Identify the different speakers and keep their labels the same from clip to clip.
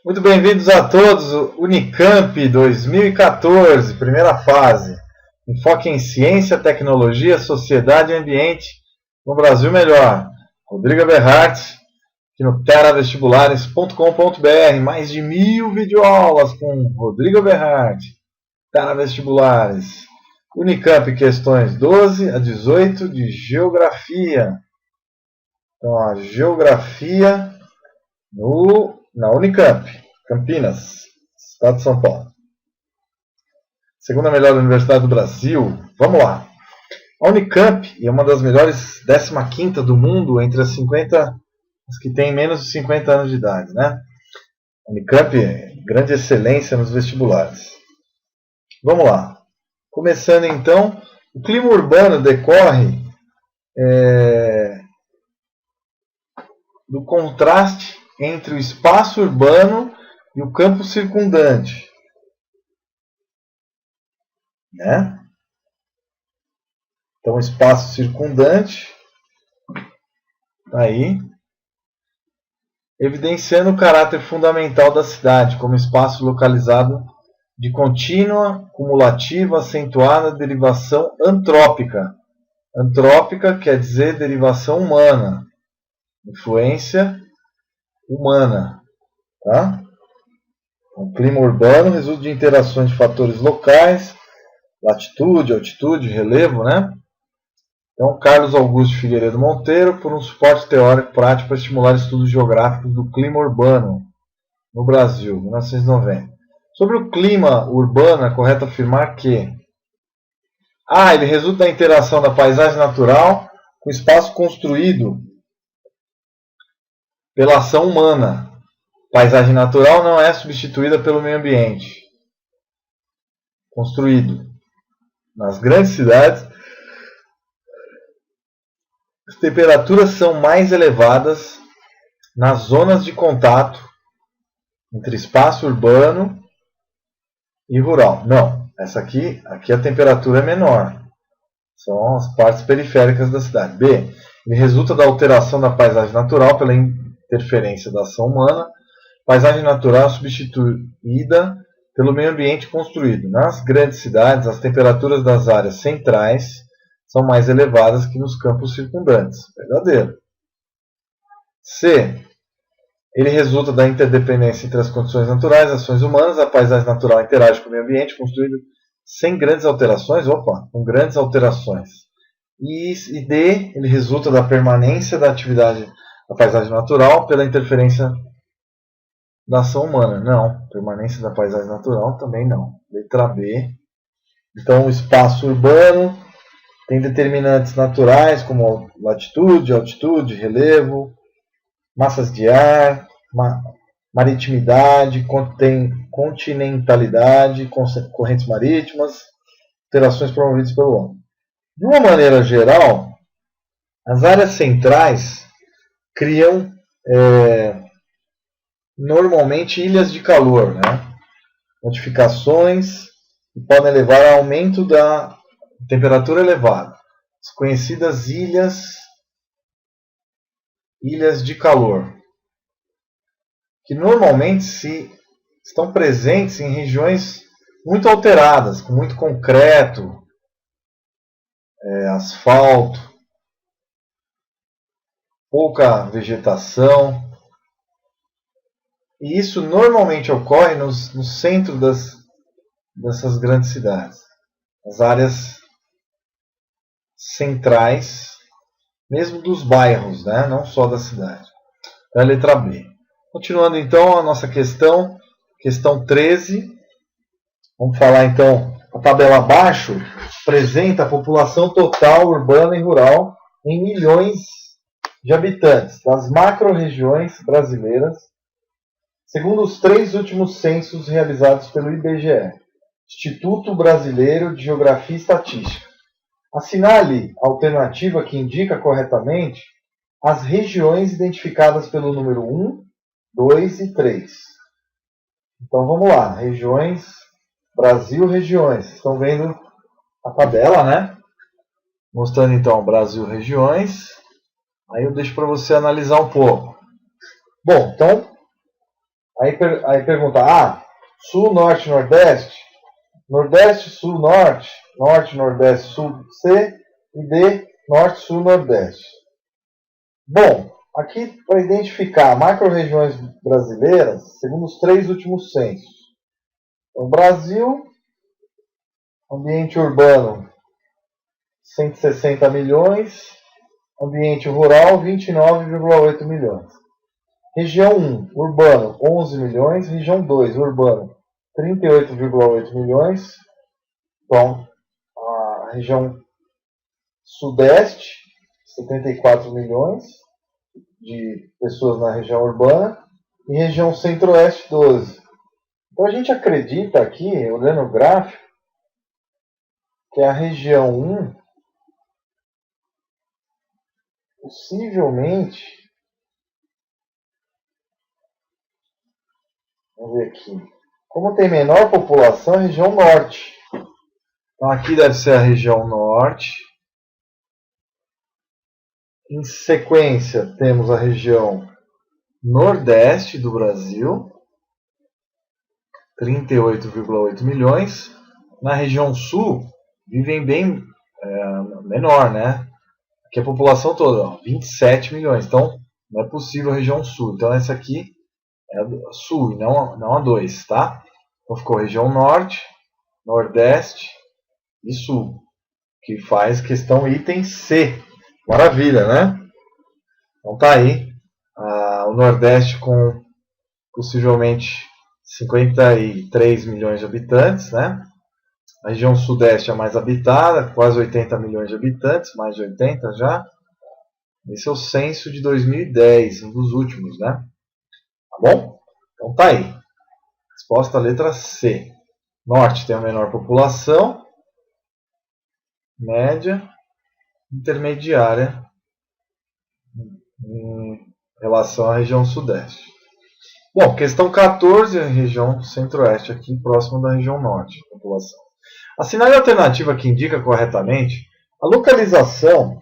Speaker 1: Muito bem-vindos a todos, Unicamp 2014, primeira fase. Enfoque em ciência, tecnologia, sociedade e ambiente no Brasil melhor. Rodrigo Eberhardt, aqui no teravestibulares.com.br, mais de 1000 videoaulas com Rodrigo Eberhardt, Teravestibulares. Unicamp, questões 12 a 18 de Geografia. Então, a Geografia na Unicamp, Campinas, Estado de São Paulo. Segunda melhor universidade do Brasil. Vamos lá. A Unicamp é uma das melhores 15ª do mundo entre as 50, as que têm menos de 50 anos de idade, né? A Unicamp é grande excelência nos vestibulares. Vamos lá. Começando então, o clima urbano decorre do contraste entre o espaço urbano e o campo circundante, né? Então, o espaço circundante, aí, evidenciando o caráter fundamental da cidade, como espaço localizado de contínua, cumulativa, acentuada derivação antrópica. Antrópica quer dizer derivação humana, influência humana, tá? O clima urbano resulta de interações de fatores locais, latitude, altitude, relevo, né? Então, Carlos Augusto Figueiredo Monteiro, por um suporte teórico prático para estimular estudos geográficos do clima urbano no Brasil, 1990. Sobre o clima urbano, é correto afirmar que ele resulta da interação da paisagem natural com o espaço construído pela ação humana. Paisagem natural não é substituída pelo meio ambiente construído. Nas grandes cidades, as temperaturas são mais elevadas nas zonas de contato entre espaço urbano e rural. Não, aqui a temperatura é menor. São as partes periféricas da cidade. B. Ele resulta da alteração da paisagem natural pela interferência da ação humana. Paisagem natural substituída pelo meio ambiente construído. Nas grandes cidades, as temperaturas das áreas centrais são mais elevadas que nos campos circundantes. Verdadeiro. C. Ele resulta da interdependência entre as condições naturais e as ações humanas. A paisagem natural interage com o meio ambiente construído sem grandes alterações. Com grandes alterações. E D. Ele resulta da permanência da atividade da paisagem natural pela interferência da ação humana. Não. Permanência da paisagem natural também não. Letra B. Então, o espaço urbano tem determinantes naturais como latitude, altitude, relevo, massas de ar, maritimidade, continentalidade, correntes marítimas, alterações promovidas pelo homem. De uma maneira geral, as áreas centrais criam normalmente ilhas de calor, né? Modificações que podem levar a aumento da temperatura elevada. As conhecidas ilhas de calor, que normalmente estão presentes em regiões muito alteradas, com muito concreto, asfalto, pouca vegetação. E isso normalmente ocorre no centro dessas grandes cidades. As áreas centrais, mesmo dos bairros, né? Não só da cidade. É a letra B. Continuando então a nossa questão 13. Vamos falar então, a tabela abaixo apresenta a população total urbana e rural em milhões de habitantes das macro-regiões brasileiras, segundo os 3 últimos censos realizados pelo IBGE, Instituto Brasileiro de Geografia e Estatística. Assinale a alternativa que indica corretamente as regiões identificadas pelo número 1, 2 e 3. Então vamos lá, regiões, Brasil, regiões. Vocês estão vendo a tabela, né? Mostrando então Brasil, regiões. Aí eu deixo para você analisar um pouco. Bom, então Aí pergunta, sul, norte, nordeste? Nordeste, sul, norte. Norte, nordeste, sul, C. E D, norte, sul, nordeste. Bom, aqui para identificar macro-regiões brasileiras, segundo os 3 últimos censos. O Brasil, ambiente urbano, 160 milhões. Ambiente rural, 29,8 milhões. Região 1, urbano, 11 milhões. Região 2, urbano, 38,8 milhões. Então, a região sudeste, 74 milhões de pessoas na região urbana. E região centro-oeste, 12. Então, a gente acredita aqui, olhando o gráfico, que a região 1, possivelmente, vamos ver aqui, como tem menor população, a região norte. Então aqui deve ser a região norte. Em sequência, temos a região nordeste do Brasil, 38,8 milhões. Na região sul, vivem bem menor, né? Aqui a população toda, 27 milhões. Então, não é possível a região sul. Então, essa aqui é a sul, e não a 2, tá? Então, ficou região norte, nordeste e sul, que faz questão item C. Maravilha, né? Então, tá aí. O nordeste com possivelmente 53 milhões de habitantes, né? A região sudeste é a mais habitada, quase 80 milhões de habitantes, mais de 80 já. Esse é o censo de 2010, um dos últimos, né? Tá bom? Então tá aí. Resposta letra C. Norte tem a menor população, média, intermediária em relação à região sudeste. Bom, questão 14, a região centro-oeste, aqui próximo da região norte, população. Assinale a alternativa que indica corretamente a localização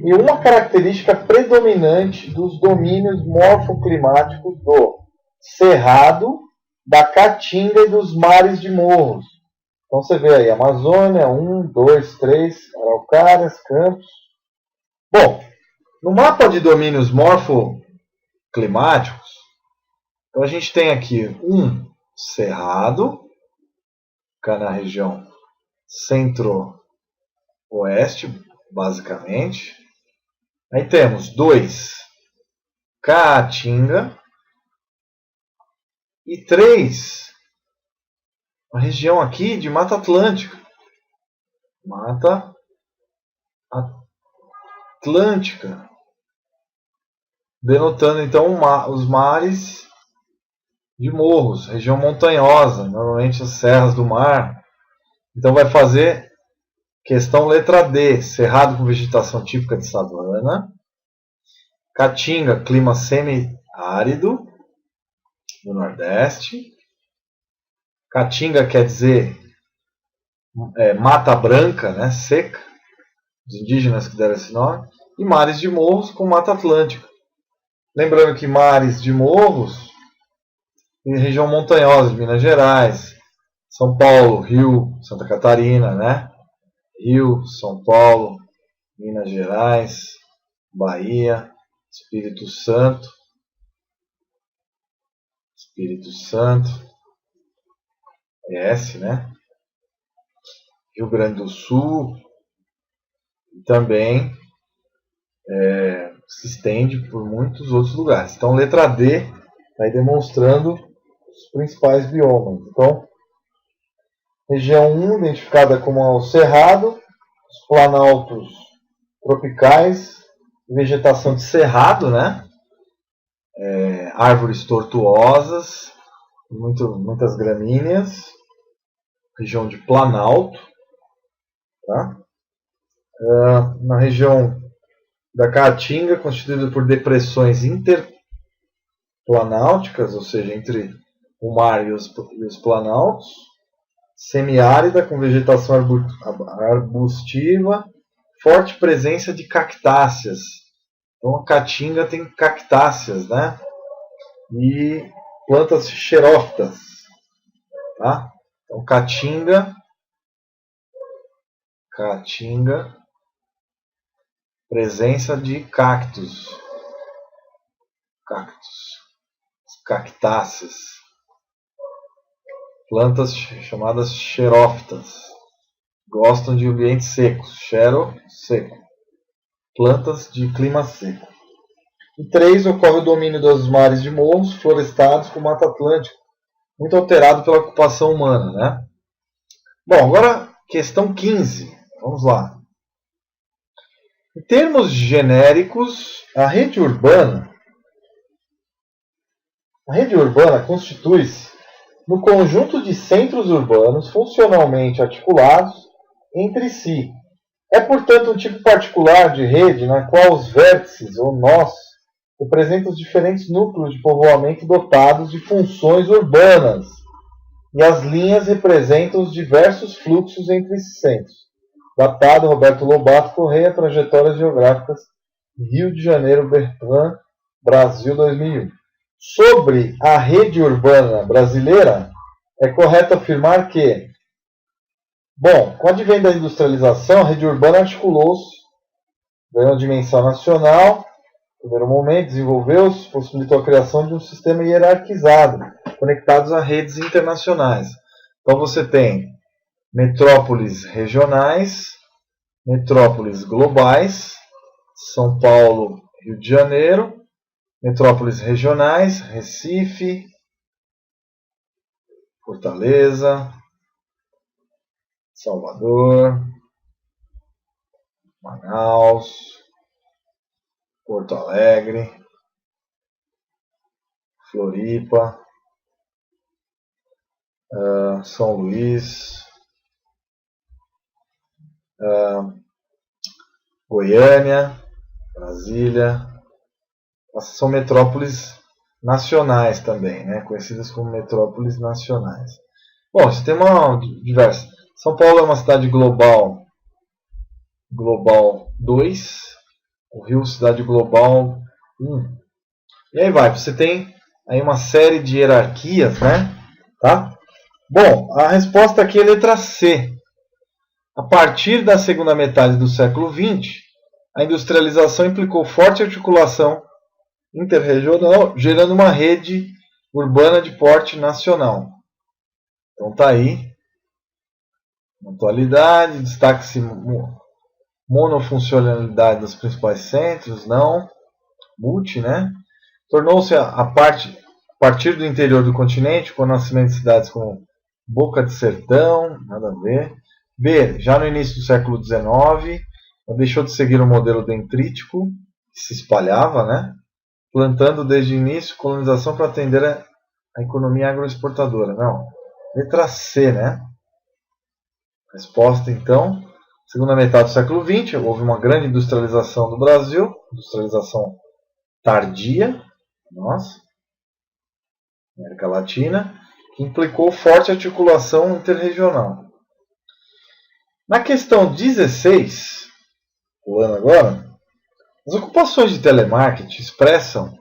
Speaker 1: e uma característica predominante dos domínios morfoclimáticos do Cerrado, da Caatinga e dos mares de morros. Então você vê aí, Amazônia, 1, 2, 3, Araucárias, Campos. Bom, no mapa de domínios morfoclimáticos, então a gente tem aqui um Cerrado, fica na região centro-oeste, basicamente. Aí temos 2, Caatinga. E 3, a região aqui de Mata Atlântica. Mata Atlântica. Denotando então os mares de morros, região montanhosa, normalmente as serras do mar. Então vai fazer questão letra D, cerrado com vegetação típica de savana. Caatinga, clima semiárido do Nordeste. Caatinga quer dizer mata branca, né, seca, os indígenas que deram esse nome. E mares de morros com Mata Atlântica. Lembrando que mares de morros em região montanhosa de Minas Gerais, São Paulo, Rio, Santa Catarina, né? Rio, São Paulo, Minas Gerais, Bahia, Espírito Santo, né? Rio Grande do Sul, e também se estende por muitos outros lugares. Então, letra D está aí demonstrando os principais biomas. Então, região 1, identificada como o Cerrado, os planaltos tropicais, vegetação de cerrado, né? Árvores tortuosas, muitas gramíneas, região de planalto, tá? Na região da Caatinga, constituída por depressões interplanáuticas, ou seja, entre o mar e os planaltos, semiárida, com vegetação arbustiva, forte presença de cactáceas, Então a caatinga tem cactáceas, né? E plantas xerófitas, tá? Então caatinga, presença de cactos, cactáceas, plantas chamadas xerófitas, gostam de ambientes secos, xero, seco, plantas de clima seco. E 3, ocorre o domínio dos mares de morros florestados com Mata Atlântica, muito alterado pela ocupação humana, né? Bom, agora questão 15, vamos lá. Em termos genéricos, a rede urbana constitui-se no conjunto de centros urbanos funcionalmente articulados entre si. É, portanto, um tipo particular de rede na qual os vértices ou nós representam os diferentes núcleos de povoamento dotados de funções urbanas, e as linhas representam os diversos fluxos entre esses centros. Datado Roberto Lobato Correia, Trajetórias Geográficas, Rio de Janeiro, Bertrand, Brasil 2001. Sobre a rede urbana brasileira, é correto afirmar que, bom, com o advento da industrialização, a rede urbana articulou-se, ganhou dimensão nacional, no primeiro momento, desenvolveu-se, possibilitou a criação de um sistema hierarquizado, conectados a redes internacionais. Então você tem metrópoles regionais, metrópoles globais, São Paulo, Rio de Janeiro, metrópoles regionais, Recife, Fortaleza, Salvador, Manaus, Porto Alegre, Floripa, São Luís, Goiânia, Brasília. Essas são metrópoles nacionais também, né? Conhecidas como metrópoles nacionais. Bom, você tem uma diversa. São Paulo é uma cidade global 2, o Rio cidade global 1. E aí vai, você tem aí uma série de hierarquias, né? Tá? Bom, a resposta aqui é a letra C. A partir da segunda metade do século XX, a industrialização implicou forte articulação interregional, gerando uma rede urbana de porte nacional. Então tá aí. Na atualidade, destaque-se monofuncionalidade dos principais centros, não, multi, né? Tornou-se a partir do interior do continente, com o nascimento de cidades como Boca de Sertão, nada a ver. B, já no início do século XIX, deixou de seguir o modelo dendrítico, que se espalhava, né? Plantando desde o início colonização para atender a economia agroexportadora. Não, letra C, né? Resposta, então, segunda metade do século XX, houve uma grande industrialização do Brasil, industrialização tardia, nossa, América Latina, que implicou forte articulação interregional. Na questão 16, pulando agora, as ocupações de telemarketing expressam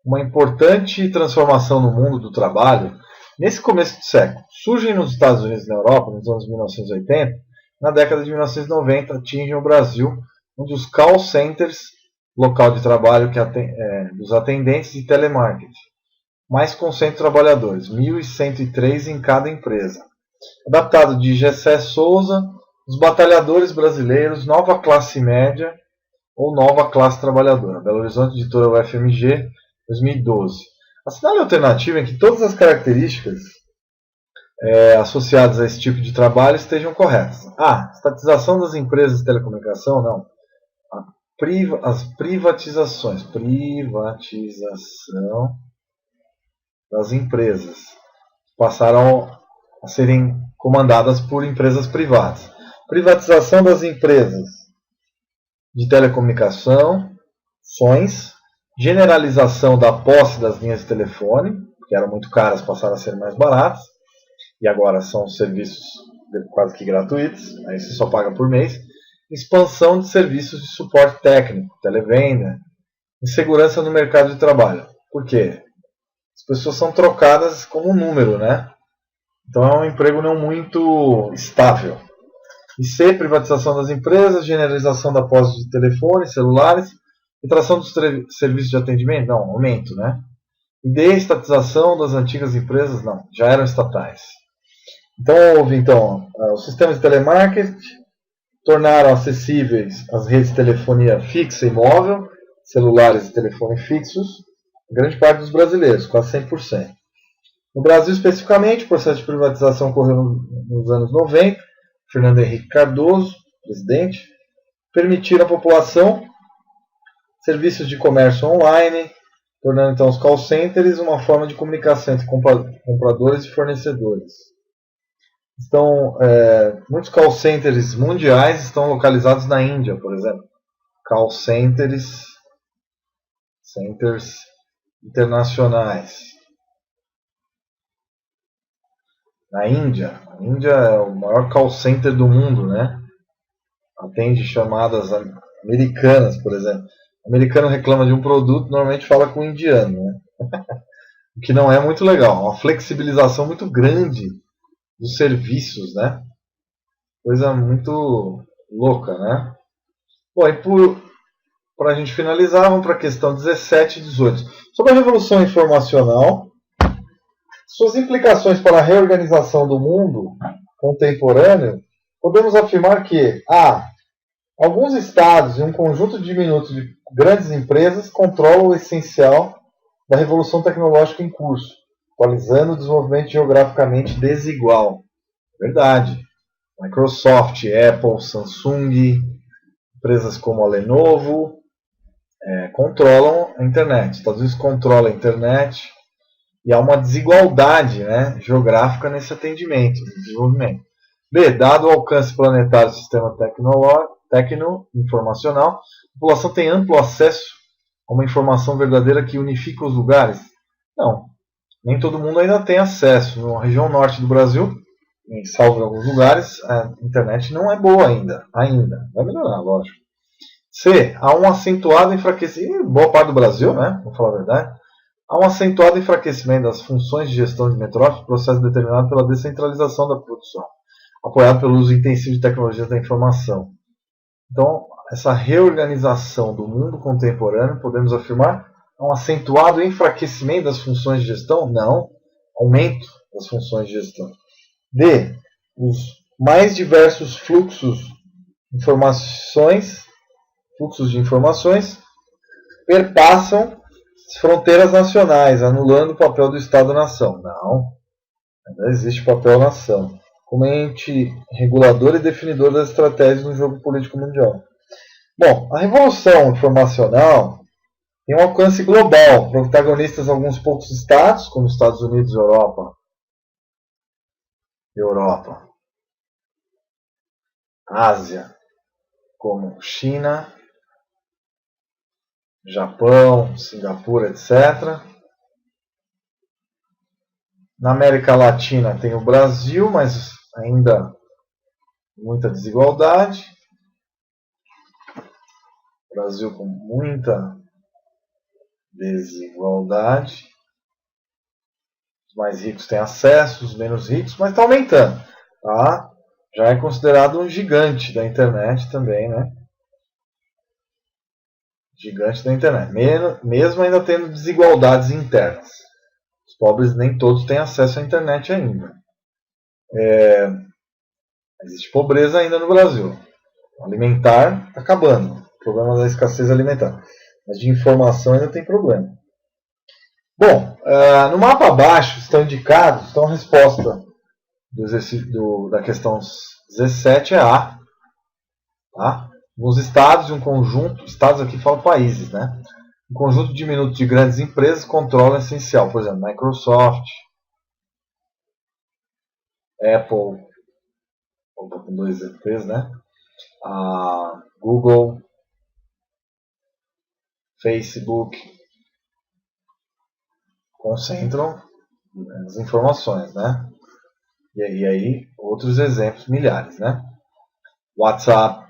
Speaker 1: uma importante transformação no mundo do trabalho nesse começo do século. Surgem nos Estados Unidos e na Europa nos anos 1980, na década de 1990 atingem o Brasil, onde os call centers, local de trabalho dos atendentes de telemarketing, mais concentram trabalhadores, 1.103 em cada empresa. Adaptado de Gessé Souza, Os Batalhadores Brasileiros, Nova Classe Média ou Nova Classe Trabalhadora. Belo Horizonte, editora UFMG, 2012. A sinal alternativa é que todas as características associadas a esse tipo de trabalho estejam corretas. A. Estatização das empresas de telecomunicação, não. As privatizações. Privatização das empresas passaram a serem comandadas por empresas privadas. Privatização das empresas de telecomunicação, generalização da posse das linhas de telefone, que eram muito caras, passaram a ser mais baratas, e agora são serviços quase que gratuitos, aí você só paga por mês. Expansão de serviços de suporte técnico, televenda, Insegurança no mercado de trabalho. Por quê? As pessoas são trocadas como um número, né? Então é um emprego não muito estável. E C, privatização das empresas, generalização da posse de telefones, celulares, retração dos serviços de atendimento, não, aumento, né? E D, estatização das antigas empresas, não, já eram estatais. Então houve os sistemas de telemarketing tornaram acessíveis as redes de telefonia fixa e móvel, celulares e telefone fixos, grande parte dos brasileiros, quase 100%. No Brasil, especificamente, o processo de privatização ocorreu nos anos 90. Fernando Henrique Cardoso, presidente, permitiram à população serviços de comércio online, tornando então os call centers uma forma de comunicação entre compradores e fornecedores. Então, muitos call centers mundiais estão localizados na Índia, por exemplo. Call centers internacionais. Na Índia. A Índia é o maior call center do mundo, né? Atende chamadas americanas, por exemplo. O americano reclama de um produto, normalmente fala com o indiano, né? O que não é muito legal. Uma flexibilização muito grande dos serviços, né? Coisa muito louca, né? Bom, e para a gente finalizar, vamos para a questão 17 e 18. Sobre a Revolução Informacional, suas implicações para a reorganização do mundo contemporâneo, podemos afirmar que alguns estados e um conjunto diminuto de grandes empresas controlam o essencial da revolução tecnológica em curso, atualizando o desenvolvimento geograficamente desigual. Verdade. Microsoft, Apple, Samsung, empresas como a Lenovo controlam a internet. Os Estados Unidos controla a internet e há uma desigualdade, né, geográfica nesse atendimento, no desenvolvimento. B. Dado o alcance planetário do sistema tecno-informacional, a população tem amplo acesso a uma informação verdadeira que unifica os lugares? Não. Nem todo mundo ainda tem acesso. Na região norte do Brasil, salvo em alguns lugares, a internet não é boa ainda. Vai melhorar, lógico. C. Há um acentuado enfraquecimento, boa parte do Brasil, né? Vamos falar a verdade. Há um acentuado enfraquecimento das funções de gestão de metrópoles, processo determinado pela descentralização da produção, apoiado pelo uso intensivo de tecnologias da informação. Então, essa reorganização do mundo contemporâneo, podemos afirmar, é um acentuado enfraquecimento das funções de gestão? Não, aumento das funções de gestão. D. Os mais diversos fluxos de informações perpassam as fronteiras nacionais, anulando o papel do Estado-nação. Não, ainda existe papel-nação como ente regulador e definidor das estratégias no jogo político mundial. Bom, a revolução informacional tem um alcance global, protagonistas alguns poucos estados, como Estados Unidos e Europa, Ásia, como China, Japão, Singapura, etc. Na América Latina tem o Brasil, mas ainda muita desigualdade. Brasil com muita desigualdade. Os mais ricos têm acesso, os menos ricos, mas está aumentando. Tá? Já é considerado um gigante da internet também, né? Gigante da internet. Mesmo ainda tendo desigualdades internas. Os pobres nem todos têm acesso à internet ainda. Existe pobreza ainda no Brasil. Alimentar está acabando. O problema da escassez alimentar. Mas de informação ainda tem problema. Bom, no mapa abaixo estão indicados, então a resposta da questão 17 é A. Tá? Nos estados, um conjunto, estados aqui falam países, né? Um conjunto diminuto de grandes empresas controla o essencial. Por exemplo, Microsoft, Apple, com 2 EPs, né? Google, Facebook, concentram as informações, né? E aí outros exemplos, milhares, né? WhatsApp,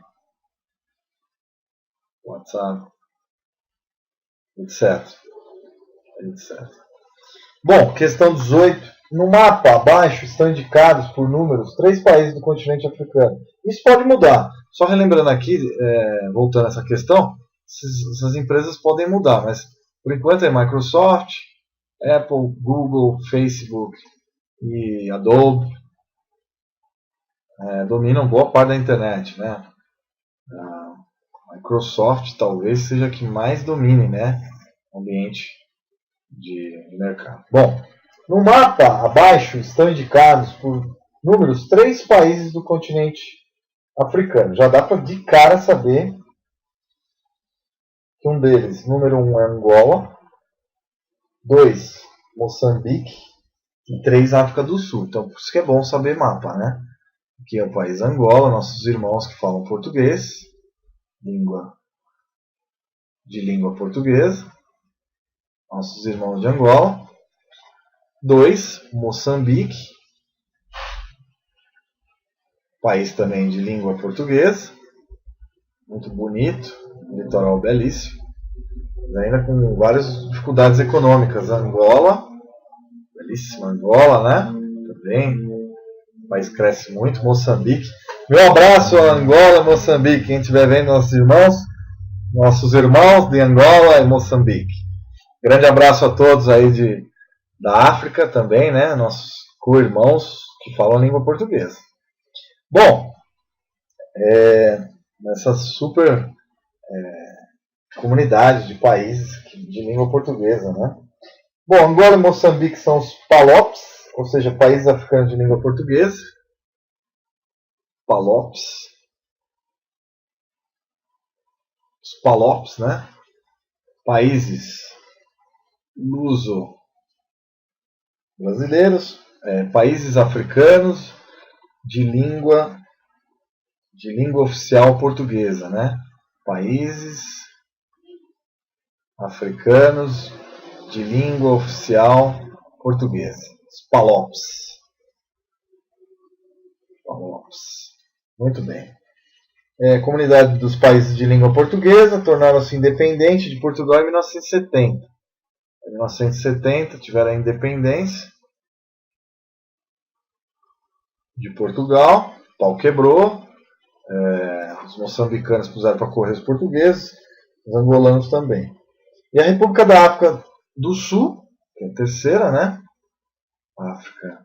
Speaker 1: etc. etc. Bom, questão 18. No mapa abaixo estão indicados por números 3 países do continente africano. Isso pode mudar. Só relembrando aqui, voltando a essa questão, essas empresas podem mudar, mas por enquanto é Microsoft, Apple, Google, Facebook e Adobe dominam boa parte da internet, né? A Microsoft talvez seja a que mais domine, né, o ambiente de mercado. Bom, no mapa abaixo estão indicados por números 3 países do continente africano. Já dá para de cara saber que um deles, número 1, é Angola, 2, Moçambique e 3, África do Sul. Então, por isso que é bom saber mapa, né? Aqui é o país Angola, nossos irmãos que falam português, língua portuguesa, nossos irmãos de Angola. 2, Moçambique, país também de língua portuguesa, muito bonito, litoral belíssimo, mas ainda com várias dificuldades econômicas. Angola, belíssima Angola, né? Também, o país cresce muito. Moçambique, meu abraço a Angola e Moçambique, quem estiver vendo nossos irmãos de Angola e Moçambique. Grande abraço a todos aí da África também, né? Nossos co-irmãos que falam a língua portuguesa. Bom, nessa super comunidade de países de língua portuguesa, né? Bom, Angola e Moçambique são os PALOPs, ou seja, países africanos de língua portuguesa. PALOPs. Os PALOPs, né? Países luso-brasileiros, países africanos de língua oficial portuguesa, né? Países africanos de língua oficial portuguesa. Os PALOPs. Muito bem. Comunidade dos países de língua portuguesa tornaram-se independentes de Portugal em 1970. Em 1970 tiveram a independência de Portugal, o pau quebrou, os moçambicanos puseram para correr os portugueses, os angolanos também. E a República da África do Sul, que é a terceira, né? África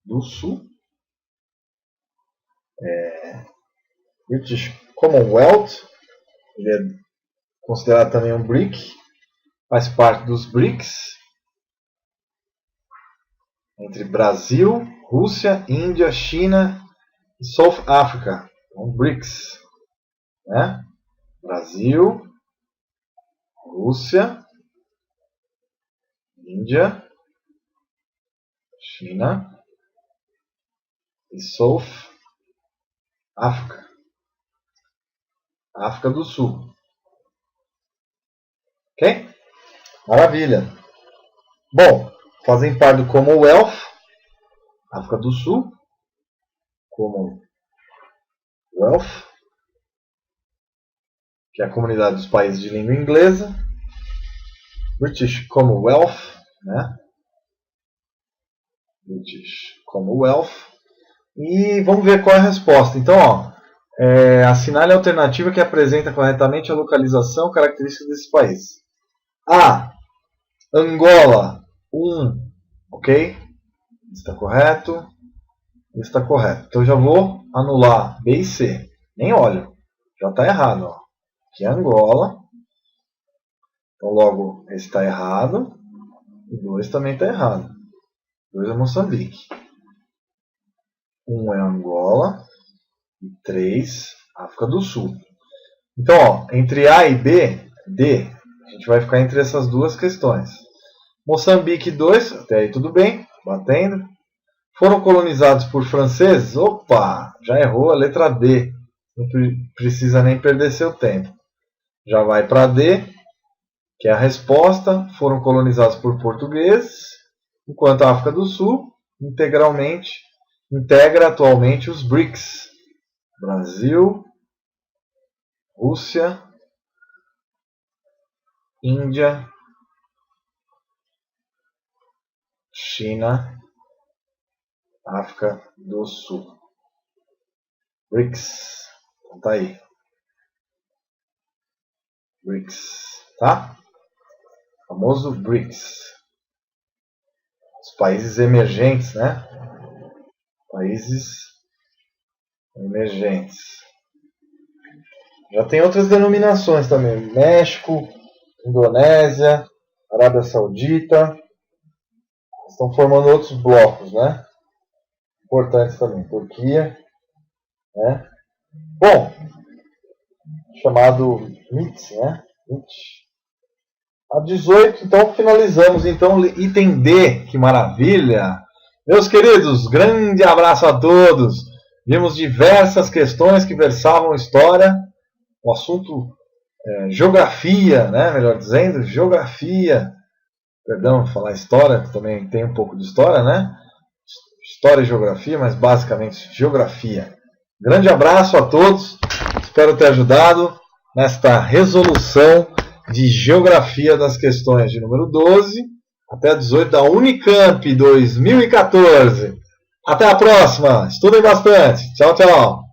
Speaker 1: do Sul, British Commonwealth, ele é considerado também um BRIC, faz parte dos BRICS, entre Brasil, Rússia, Índia, China e South Africa, então BRICS, né? Brasil, Rússia, Índia, China e South Africa, África do Sul. Ok? Maravilha. Bom, fazem parte do Commonwealth, África do Sul, Commonwealth, que é a comunidade dos países de língua inglesa, British Commonwealth, né? British Commonwealth. E vamos ver qual é a resposta. Então, assinale a alternativa que apresenta corretamente a localização característica desse país. A. Angola 1. Ok? Está correto. Está correto. Então, eu já vou anular B e C. Nem olho. Já está errado. Ó. Aqui é Angola. Então, logo, esse está errado. E 2 também está errado. 2 é Moçambique. 1 é Angola. E 3, África do Sul. Então, ó, entre A e B, D, a gente vai ficar entre essas duas questões. Moçambique 2, até aí tudo bem, batendo. Foram colonizados por franceses? Opa, já errou a letra D. Não precisa nem perder seu tempo. Já vai para D, que é a resposta. Foram colonizados por portugueses, enquanto a África do Sul integra atualmente os BRICS. Brasil, Rússia, Índia, China, África do Sul. BRICS. Então tá aí. BRICS. Tá? O famoso BRICS. Os países emergentes, né? Países emergentes. Já tem outras denominações também. México, Indonésia, Arábia Saudita. Estão formando outros blocos, né? Importantes também. Turquia, né? Bom, chamado MIT, né? MIT. A 18, então finalizamos. Então, item D, que maravilha! Meus queridos, grande abraço a todos. Vimos diversas questões que versavam história. O assunto geografia, né? Melhor dizendo, geografia. Perdão, falar história, também tem um pouco de história, né? História e geografia, mas basicamente geografia. Grande abraço a todos. Espero ter ajudado nesta resolução de geografia das questões de número 12 até a 18 da Unicamp 2014. Até a próxima. Estudem bastante. Tchau, tchau.